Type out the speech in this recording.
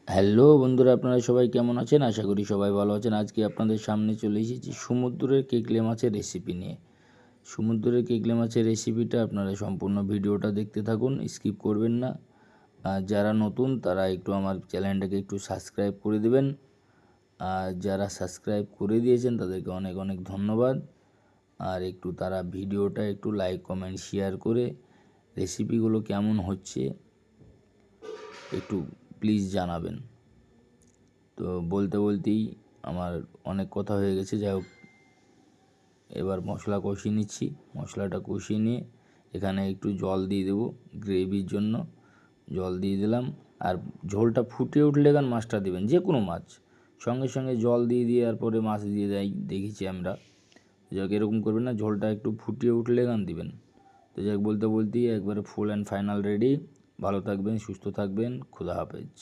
Hello বন্ধুরা, আপনারা সবাই কেমন আছেন? আশা করি সবাই ভালো আছেন। আজকে আপনাদের সামনে চলে এসেছি সমুদ্রের কেকলে মাছের রেসিপি নিয়ে। সমুদ্রের কেকলে মাছের রেসিপিটা আপনারা সম্পূর্ণ ভিডিওটা দেখতে থাকুন, স্কিপ করবেন না। আর যারা নতুন তারা একটু আমার চ্যানেলটাকে একটু সাবস্ক্রাইব করে দেবেন। আর যারা সাবস্ক্রাইব করে দিয়েছেন তাদেরকে অনেক অনেক ধন্যবাদ। আর একটু তারা ভিডিওটা একটু লাইক কমেন্ট শেয়ার করে রেসিপিগুলো কেমন হচ্ছে একটু প্লিজ জানাবেন। তো বলতে বলতেই আমার অনেক কথা হয়ে গেছে। যাই হোক, এবার মশলা কষিয়ে নিচ্ছি। মশলাটা কষিয়ে নিয়ে এখানে একটু জল দিয়ে দেবো গ্রেভির জন্য। জল দিয়ে দিলাম। আর ঝোলটা ফুটে উঠলে গান মাছটা দেবেন, যে কোনো মাছ সঙ্গে সঙ্গে জল দিয়ে দেওয়ার পরে মাছ দিয়ে দেয় দেখেছি আমরা। যাক, এরকম করবেন না, ঝোলটা একটু ফুটিয়ে উঠলে গান দিবেন। তো যাক, বলতে বলতেই একবারে ফুল অ্যান্ড ফাইনাল রেডি। ভালো থাকবেন, সুস্থ থাকবেন, খুদা হাফেজ।